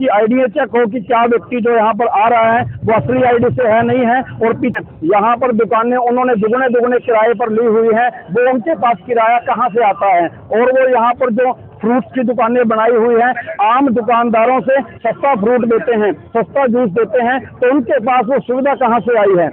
कि ID check हो कि क्या व्यक्ति जो यहाँ पर आ रहा है वो असली आईडी से है नहीं है। और पीछे यहाँ पर दुकानें उन्होंने दुगने दुगने किराए पर ली हुई है, वो उनके पास किराया कहाँ से आता है। और वो यहाँ पर जो फ्रूट्स की दुकानें बनाई हुई हैं, आम दुकानदारों से सस्ता फ्रूट देते हैं, सस्ता जूस देते हैं, तो उनके पास वो सुविधा कहाँ से आई है।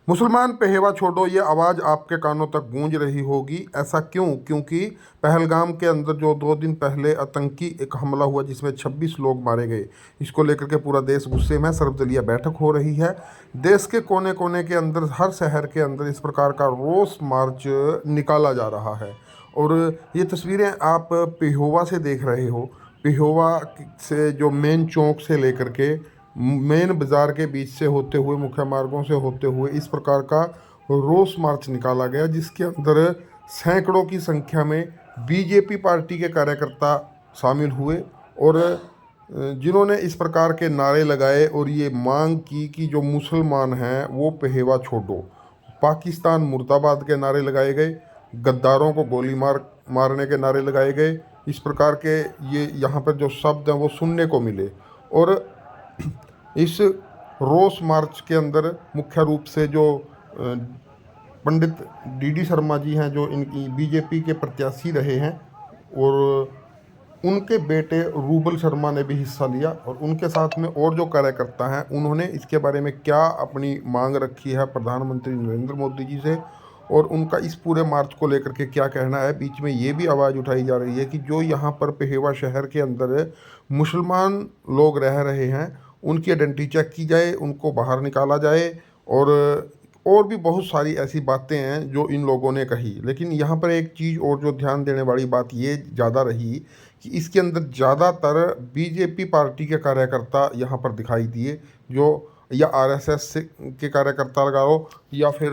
मुसलमान पहेवा छोड़ो, ये आवाज़ आपके कानों तक गूंज रही होगी। ऐसा क्यों? क्योंकि पहलगाम के अंदर जो 2 दिन पहले आतंकी एक हमला हुआ जिसमें 26 लोग मारे गए, इसको लेकर के पूरा देश गुस्से में, सर्वदलीय बैठक हो रही है। देश के कोने कोने के अंदर, हर शहर के अंदर इस प्रकार का रोष मार्च निकाला जा रहा है। और ये तस्वीरें आप पेहोवा से देख रहे हो। पेहोवा से जो मेन चौक से लेकर के मेन बाज़ार के बीच से होते हुए, मुख्य मार्गों से होते हुए इस प्रकार का रोष मार्च निकाला गया, जिसके अंदर सैकड़ों की संख्या में बीजेपी पार्टी के कार्यकर्ता शामिल हुए और जिन्होंने इस प्रकार के नारे लगाए और ये मांग की कि जो मुसलमान हैं वो पहेवा छोड़ो। पाकिस्तान मुर्दाबाद के नारे लगाए गए, गद्दारों को गोली मारने के नारे लगाए गए। इस प्रकार के ये यहाँ पर जो शब्द हैं वो सुनने को मिले। और इस रोष मार्च के अंदर मुख्य रूप से जो पंडित डीडी शर्मा जी हैं, जो इनकी बीजेपी के प्रत्याशी रहे हैं, और उनके बेटे रूबल शर्मा ने भी हिस्सा लिया। और उनके साथ में और जो कार्यकर्ता हैं, उन्होंने इसके बारे में क्या अपनी मांग रखी है प्रधानमंत्री नरेंद्र मोदी जी से, और उनका इस पूरे मार्च को लेकर के क्या कहना है। बीच में ये भी आवाज़ उठाई जा रही है कि जो यहाँ पर पहेवा शहर के अंदर मुसलमान लोग रह रहे हैं, उनकी आइडेंटिटी चेक की जाए, उनको बाहर निकाला जाए। और भी बहुत सारी ऐसी बातें हैं जो इन लोगों ने कही। लेकिन यहाँ पर एक चीज़ और जो ध्यान देने वाली बात ये ज़्यादा रही कि इसके अंदर ज़्यादातर बीजेपी पार्टी के कार्यकर्ता यहाँ पर दिखाई दिए, जो या आरएसएस के कार्यकर्ता लगाओ या फिर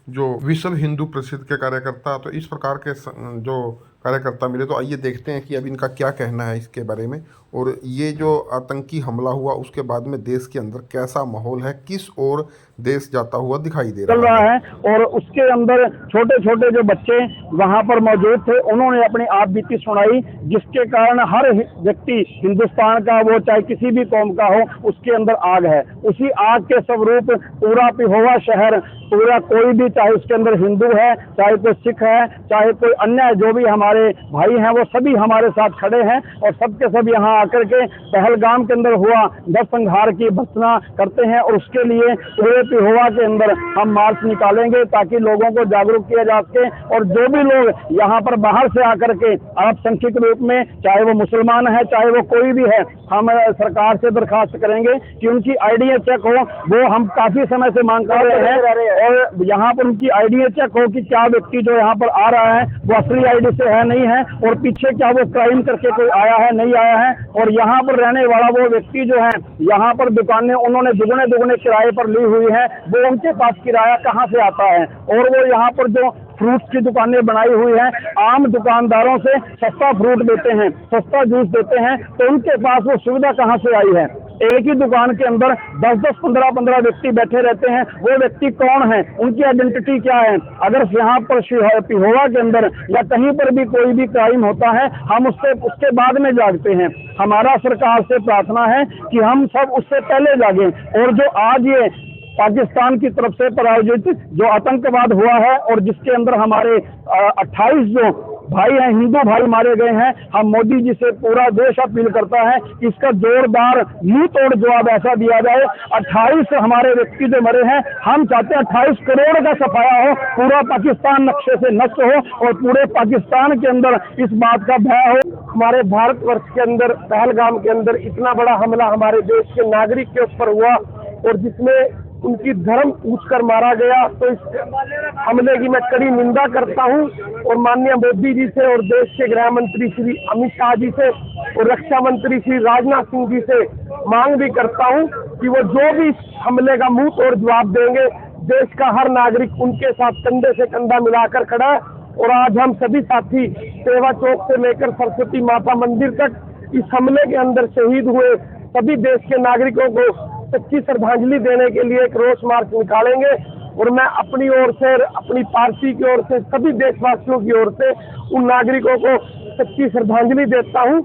जो विश्व हिंदू परिषद के कार्यकर्ता। तो इस प्रकार के जो कार्यकर्ता मिले। तो आइए देखते हैं कि अब इनका क्या कहना है इसके बारे में, और ये जो आतंकी हमला हुआ उसके बाद में देश के अंदर कैसा माहौल है, किस ओर देश जाता हुआ दिखाई दे रहा है। और उसके अंदर छोटे छोटे जो बच्चे वहाँ पर मौजूद थे, उन्होंने अपनी आप बीती सुनाई, जिसके कारण हर व्यक्ति हिंदुस्तान का, वो चाहे किसी भी कौम का हो, उसके अंदर आग है। उसी आग के स्वरूप पूरा पेहोवा शहर, पूरा कोई भी, चाहे उसके अंदर हिंदू है, चाहे कोई सिख है, चाहे कोई अन्य जो भी हमारे भाई हैं, वो सभी हमारे साथ खड़े हैं। और सबके सब यहाँ आकर के पहलगाम के अंदर हुआ नरसंहार की भर्त्सना करते हैं। और उसके लिए पूरे पेहोवा के अंदर हम मार्च निकालेंगे ताकि लोगों को जागरूक किया जा सके। और जो भी लोग यहाँ पर बाहर से आकर के अल्पसंख्यक रूप में, चाहे वो मुसलमान है, चाहे वो कोई भी है, हम सरकार से दरखास्त करेंगे कि उनकी आईडी चेक हो। वो हम काफी समय से मांग कर रहे हैं। और यहाँ पर उनकी आईडी चेक हो कि क्या व्यक्ति जो यहाँ पर आ रहा है वो असली आईडी से है नहीं है, और पीछे क्या वो क्राइम करके कोई आया है नहीं आया है। और यहाँ पर रहने वाला वो व्यक्ति जो है, यहाँ पर दुकानें उन्होंने दुगने दुगने किराए पर ली हुई है, वो उनके पास किराया कहाँ से आता है। और वो यहाँ पर जो फ्रूट्स की दुकानें बनाई हुई हैं, आम दुकानदारों से सस्ता फ्रूट देते हैं, सस्ता जूस देते हैं, तो उनके पास वो सुविधा कहाँ से आई है। एक ही दुकान के अंदर 10-10, 15-15 व्यक्ति बैठे रहते हैं। वो व्यक्ति कौन है, उनकी आइडेंटिटी क्या है। अगर यहाँ पर पेहोवा के अंदर या कहीं पर भी कोई भी क्राइम होता है, हम उसके बाद में जागते हैं। हमारा सरकार से प्रार्थना है कि हम सब उससे पहले जागें। और जो आज ये पाकिस्तान की तरफ से प्रायोजित जो आतंकवाद हुआ है, और जिसके अंदर हमारे 28 जो भाई हैं, हिंदू भाई मारे गए हैं, हम मोदी जी से पूरा देश अपील करता है कि इसका जोरदार मुंह तोड़ जवाब ऐसा दिया जाए। 28 हमारे व्यक्ति जो मरे हैं, हम चाहते हैं 28 करोड़ का सफाया हो, पूरा पाकिस्तान नक्शे से नष्ट हो और पूरे पाकिस्तान के अंदर इस बात का भय हो। हमारे भारतवर्ष के अंदर पहलगाम के अंदर इतना बड़ा हमला हमारे देश के नागरिक के ऊपर हुआ, और जिसमें उनकी धर्म पूछ कर मारा गया, तो इस हमले की मैं कड़ी निंदा करता हूं। और माननीय मोदी जी से और देश के गृह मंत्री श्री अमित शाह जी से और रक्षा मंत्री श्री राजनाथ सिंह जी से मांग भी करता हूं कि वो जो भी इस हमले का मुंह तोड़ जवाब देंगे, देश का हर नागरिक उनके साथ कंधे से कंधा मिलाकर खड़ा है। और आज हम सभी साथी सेवा चौक से लेकर सरस्वती माता मंदिर तक इस हमले के अंदर शहीद हुए सभी देश के नागरिकों को सच्ची श्रद्धांजलि देने के लिए एक रोष मार्च निकालेंगे। और मैं अपनी ओर से, अपनी पार्टी की ओर से, सभी देशवासियों की ओर से उन नागरिकों को सच्ची श्रद्धांजलि देता हूं।